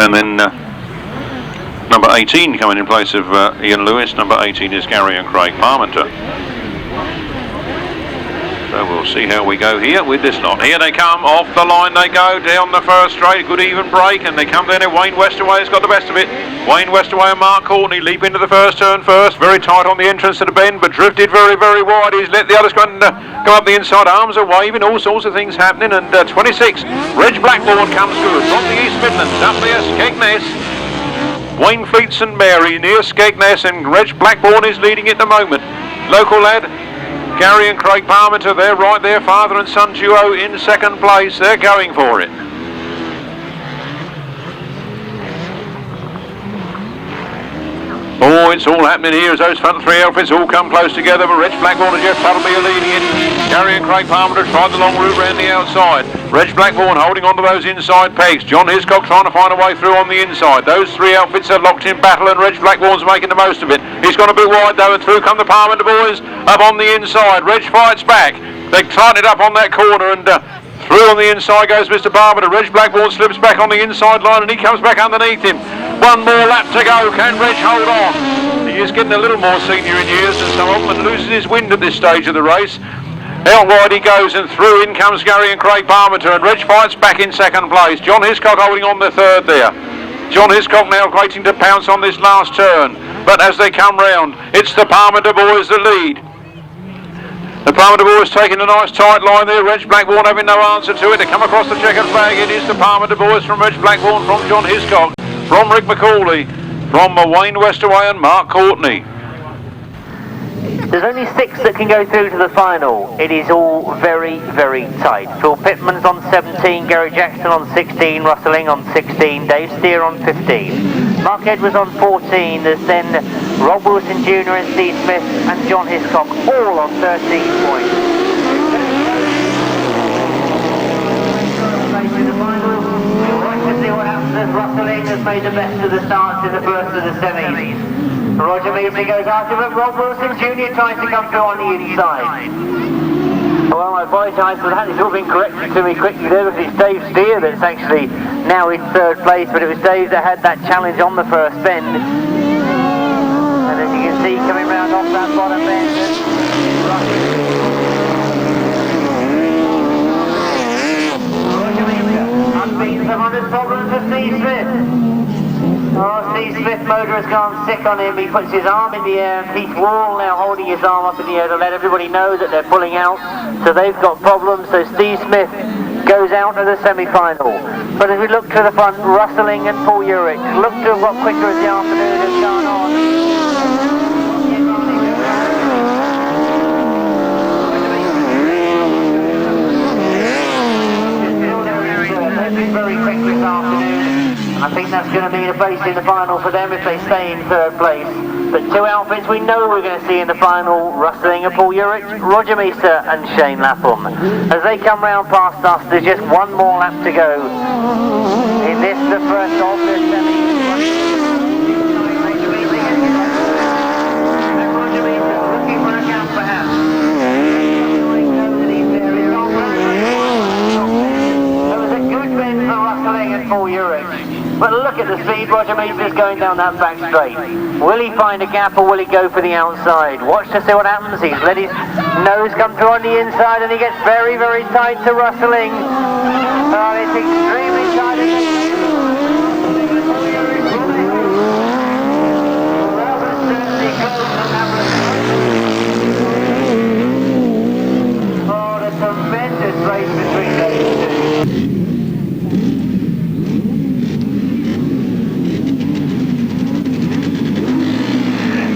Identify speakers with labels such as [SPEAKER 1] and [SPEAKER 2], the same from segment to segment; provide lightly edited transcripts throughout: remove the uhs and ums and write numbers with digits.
[SPEAKER 1] And then number 18 coming in place of Ian Lewis. Number 18 is Gary and Craig Parmenter. So we'll see how we go here with this lot. Here they come, off the line they go, down the first straight, good even break, and they come down there. Wayne Westaway has got the best of it. Wayne Westaway and Mark Courtney leap into the first turn first, very tight on the entrance to the bend, but drifted very, very wide. He's let the others go and go up the inside, arms are waving, all sorts of things happening, and 26, Reg Blackbourn comes good from the East Midlands, up near Skegness. Wayne Fleet St Mary near Skegness, and Reg Blackbourn is leading at the moment. Local lad Gary and Craig Parmenter, they're right there, father and son duo in second place, they're going for it. Oh, it's all happening here as those front three outfits all come close together, but Reg Blackbourn and Jeff Puddleby are leading it. Gary and Craig Parmenter tried the long route round the outside. Reg Blackbourn holding on to those inside pegs. John Hiscock trying to find a way through on the inside. Those three outfits are locked in battle and Reg Blackbourn's making the most of it. He's gone a bit wide though, and through come the Parmenter boys up on the inside. Reg fights back. They tighten it up on that corner, and through on the inside goes Mr. Parmenter. Reg Blackbourn slips back on the inside line and he comes back underneath him. One more lap to go. Can Reg hold on? He is getting a little more senior in years than some of them and loses his wind at this stage of the race. Out wide he goes, and through in comes Gary and Craig Parmenter, and Reg fights back in second place. John Hiscock holding on the third there. John Hiscock now waiting to pounce on this last turn, but as they come round, it's the Parmenter boys that lead. The Parmenter boys taking a nice tight line there. Reg Blackbourn having no answer to it. They come across the checkered flag. It is the Parmenter boys from Reg Blackbourn, from John Hiscock, from Rick McCauley, from Wayne Westaway and Mark Courtney.
[SPEAKER 2] There's only 6 that can go through to the final. It is all very, very tight. Phil Pittman's on 17, Gary Jackson on 16, Russelling on 16, Dave Steer on 15. Mark Edwards on 14, there's then Rob Wilson Jr. and Steve Smith and John Hiscock all on 13 points. Russelling has made the best of the starts in the first of the semis. Roger Measor goes after him. Rob Wilson Jr. tries to come through on the inside. Well, I apologise for that. It's all been corrected to me quickly there, because it's Dave Steer that's actually now in third place, but it was Dave that had that challenge on the first bend. And as you can see, coming round off that bottom bend, Roger Measor unbeaten some hundred problems for Steve Smith. Oh, Steve Smith motor has gone sick on him. He puts his arm in the air. Keith Wall now holding his arm up in the air to let everybody know that they're pulling out. So they've got problems. So Steve Smith goes out of the semi-final. But as we look to the front, Russelling and Paul Urycz look to have got quicker as the afternoon has gone on. They've been very quick this afternoon. I think that's going to be the base in the final for them if they stay in third place. But 2 outfits we know we're going to see in the final, Russelling and Paul Urycz, Roger Measor and Shane Lapham. As they come round past us, there's just one more lap to go. In this, the first of the semi. Roger Measor looking for a gap perhaps. There was a good bend for Russelling and Paul Urycz. But look at the speed Roger Measor's going down that back straight. Will he find a gap or will he go for the outside? Watch to see what happens. He's let his nose come through on the inside and he gets very, very tight to Russelling. Oh, it's extremely tight. Oh, the tremendous race between those two.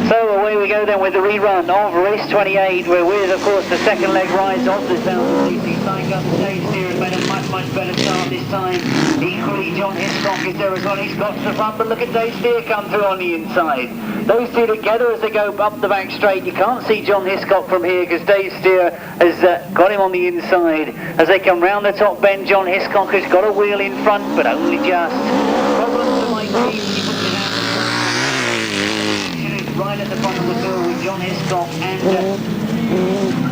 [SPEAKER 2] So away we go then with the rerun of race 28. We're with, of course, the second leg rise of the RH Sidecar. Dave Steer has made a much better start this time. Equally, John Hiscock is there as well. He's got to the front, but look at Dave Steer come through on the inside. Those two together as they go up the back straight. You can't see John Hiscock from here because Dave Steer has got him on the inside. As they come round the top bend, John Hiscock has got a wheel in front, but only just. Problems to Mike Reeves, he puts it out. Right at the front of the field with John Hiscock and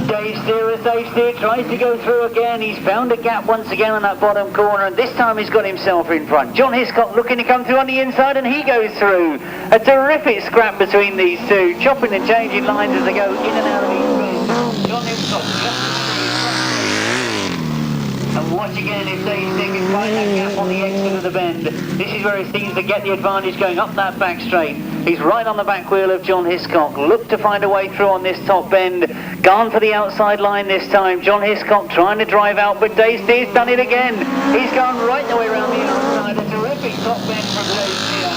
[SPEAKER 2] Dave Steer as Dave Steer tries to go through again. He's found a gap once again on that bottom corner, and this time he's got himself in front. John Hiscock looking to come through on the inside, and he goes through. A terrific scrap between these two, chopping and changing lines as they go in and out of each bend. John Hiscock just and watch again if Dave Steer can find that gap on the exit of the bend. This is where he seems to get the advantage going up that back straight. He's right on the back wheel of John Hiscock. Look to find a way through on this top bend. Gone for the outside line this time. John Hiscock trying to drive out, but Dave Steer's done it again. He's gone right the way around the outside. A terrific top bend from Dave Steer.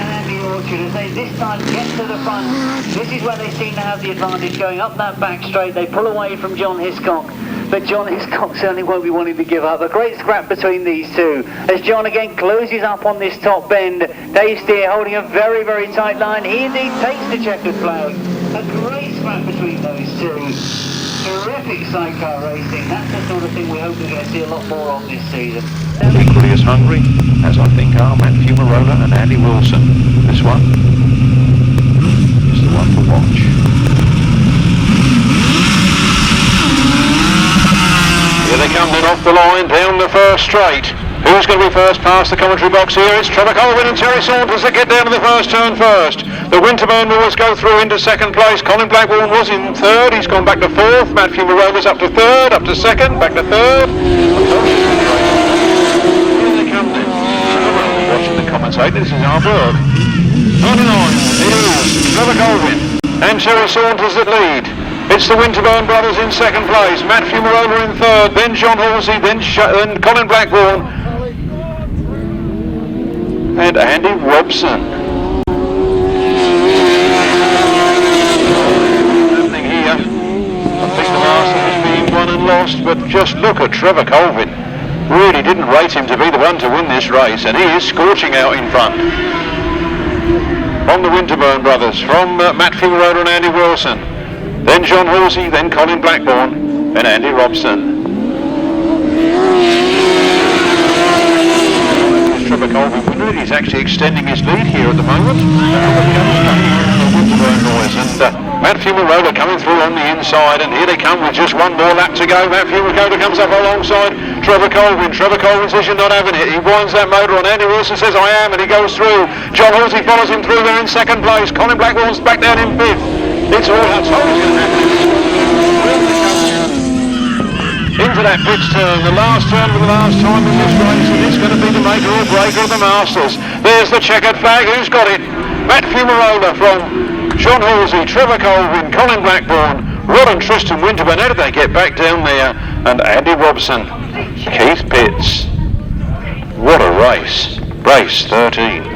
[SPEAKER 2] And the Orchard as they this time get to the front. This is where they seem to have the advantage going up that back straight. They pull away from John Hiscock. But John Hiscock certainly won't be wanting to give up. A great scrap between these two. As John again closes up on this top bend, Dave Steer holding a very, very tight line. He indeed takes the checkered flag. A great scrap between those two. Terrific sidecar racing. That's the sort of thing we hope we're going to see a lot more of this season.
[SPEAKER 1] Equally as hungry, as I think are Matt Fumarola and Andy Wilson. This one is the one to watch. Here they come then off the line, down the first straight. Who's going to be first past the commentary box here? It's Trevor Colvin and Terry Saunters that get down to the first turn first. The Winterburn boys go through into second place. Colin Blackbourn was in third, he's gone back to fourth. Matt Fumarola's up to third, up to second, back to third. Here they come then. Watching the commentator, this is Ivor. 99, it is Trevor Colvin and Terry Saunters that lead. It's the Winterburn brothers in second place, Matt Fumarola in third, then John Halsey, then Colin Blackbourn and Andy Robson. Happening here. I think the Masters was being won and lost, but just look at Trevor Colvin. Really didn't rate him to be the one to win this race, and he is scorching out in front. From the Winterburn brothers, from Matt Fumarola and Andy Wilson. Then John Halsey, then Colin Blackbourn, and Andy Robson. Trevor Colvin, he's actually extending his lead here at the moment. And Matt Fumarola coming through on the inside, and here they come with just one more lap to go. Matt Fumarola comes up alongside Trevor Colvin. Trevor Colvin says you're not having it. He winds that motor on. Andy Wilson says I am, and he goes through. John Halsey follows him through there in second place. Colin Blackbourn's back down in fifth. It's all I told you going to happen. Into that pits turn, the last turn for the last time in this race, and it's going to be the maker or breaker of the Masters. There's the checkered flag. Who's got it? Matt Fumarola from John Halsey, Trevor Colvin, Colin Blackbourn, Rod and Tristan Winterburn. How did they get back down there? And Andy Robson, Keith Pitts. What a race. Race 13.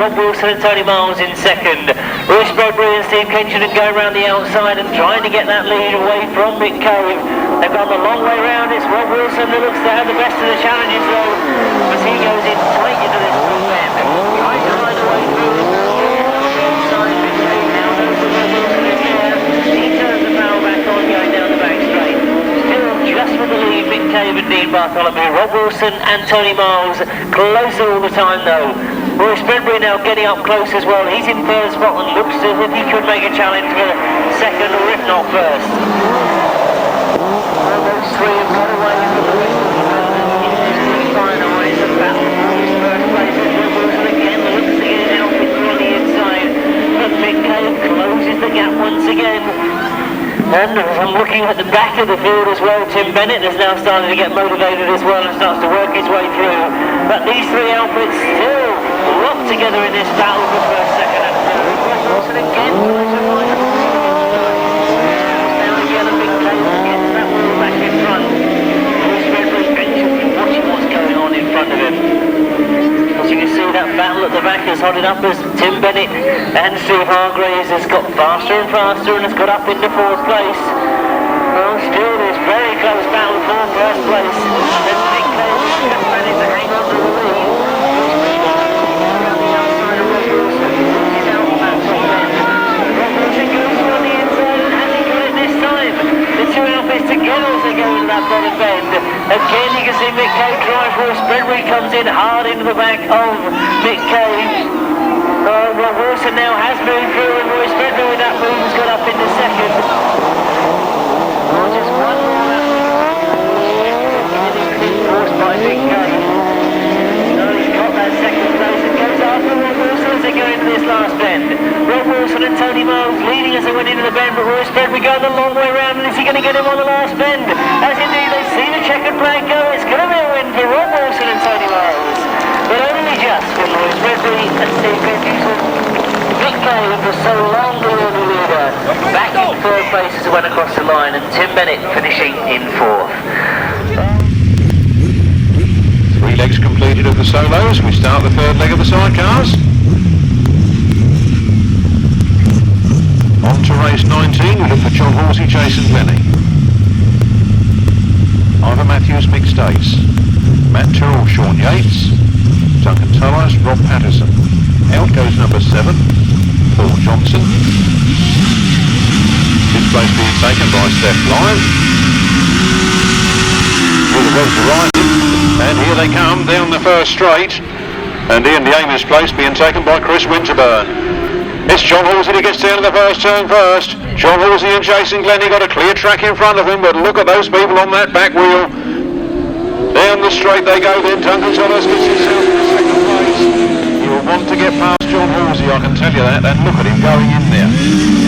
[SPEAKER 2] Rob Wilson and Tony Miles in second. Roy Spreadbury and Steve Kenton going around the outside and trying to get that lead away from Mick Cave. They've gone the long way round. It's Rob Wilson that looks to have the best of the challenges though, as he goes in tight into this top end. Trying to ride away through this inside Mick Cave now knows that Rob Wilson is there. He turns the barrel back on going down the back straight. Still just for the lead, Mick Cave and Dean Bartholomew. Rob Wilson and Tony Miles closer all the time though. Roy Spreadbury now getting up close as well. He's in third spot and looks as if he could make a challenge for second or if not first. All those three have got away from the rest of the field. He's finalised the battle for his first place. Roy Wilson again looks to get his outfit through on the inside. But Mick Cave closes the gap once again. And as I'm looking at the back of the field as well, Tim Bennett has now started to get motivated as well and starts to work his way through. But these three outfits still locked together in this battle for first, second and third. Wilson again tries to find a down again and Mick Cave gets that wheel back in front. Roy Spreadbury anxiously watching what's going on in front of him. As you can see, that battle at the back has hotted up as Tim Bennett and Steve Hargraves has got faster and faster and has got up into fourth place. Well, still this very close battle for first place. And Mick Cave just managed to hang on to the lead. Around the outside of Roger Wilson. He's out on that top end. Roger Wilson goes on the inside and hasn't got it this time. The two outfits together as they go into that bottom bend. Again, you can see Mick Cave drive. Roy Spreadbury comes in hard into the back of Mick Cave. Roger Wilson now has moved through, and Roy Spreadbury with that move has got up into second. Just one more lap. Forced by Mick Cave. So he's got that second place and goes after Roger Wilson as they go into this last bend. Roger Wilson and Tony Miles leading as they went into the bend, but Roy Spreadbury going the long way round, and is he going to get him on the last bend? As indeed they see the checkered flag go, it's going to be a win for Roger Wilson and Tony Miles. But only just with Roy Spreadbury and Steve Peterson. Mick Cave for so long the only leader. Back in third place as it went across the line, and Tim Bennett finishing in fourth.
[SPEAKER 1] 3 legs completed of the solos. We start the third leg of the sidecars. On to race 19, we look for John Halsey, Jason Glennie. Ivor Matthews, Mick States. Matt Tyrrell, Sean Yates. Duncan Tolhurst, Rob Patterson. Out goes number 7, Paul Johnson. This place being taken by Steph Lyon. With the roads arriving, and here they come down the first straight. And in the Amos place being taken by Chris Winterburn. It's John Halsey that gets down to the first turn first. John Halsey and Jason Glennie got a clear track in front of him, but look at those people on that back wheel. Down the straight they go then. Duncan Tolhurst gets himself in the second place. You'll want to get past John Halsey, I can tell you that, and look at him going in there.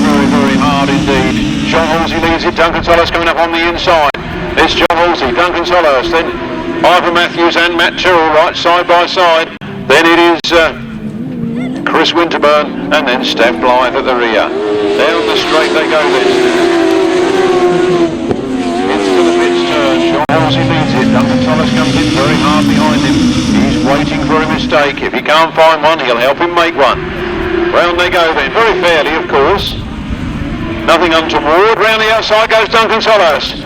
[SPEAKER 1] Very, very hard indeed. John Halsey leads it, Duncan Tolhurst coming up on the inside. It's John Halsey, Duncan Tolhurst, then Ivor Matthews and Matt Tyrrell right side by side. Then it is Chris Winterburn and then Steph Blythe at the rear. Down the straight they go then. Into the pits turn, John Halsey leads it, Duncan Tolhurst comes in very hard behind him. He's waiting for a mistake. If he can't find one, he'll help him make one. Round they go then, very fairly of course. Nothing untoward. Round the outside goes Duncan Tolhurst.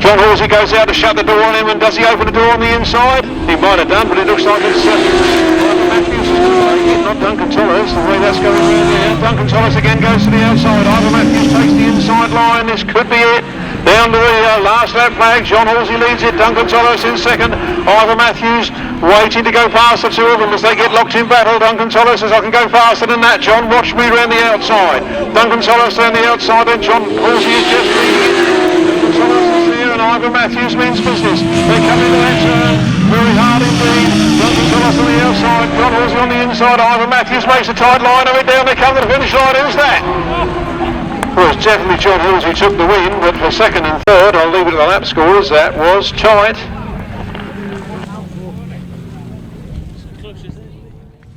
[SPEAKER 1] John Halsey goes out to shut the door on him, and does he open the door on the inside? He might have done, but it looks like it's Matthews is going to make it, not Duncan Tolhurst, the way that's going around there. Duncan Tolhurst again goes to the outside. Ivor Matthews takes the inside line. This could be it. Down to the last lap flag. John Halsey leads it. Duncan Tolhurst in second. Ivor Matthews waiting to go past the two of them as they get locked in battle. Duncan Tolhurst says, I can go faster than that, John. Watch me round the outside. Duncan Tolhurst round the outside, and John Halsey is just leading it. Duncan Tolhurst is there, and Ivor Matthews means business. They come into that turn very hard indeed. Duncan Tolhurst on the outside. John Halsey on the inside. Ivor Matthews makes a tight line of it. Down they come to the finish line. Who's that? Well, it's definitely John Halsey took the win, but for second and third, I'll leave it at the lap scores. That was tight.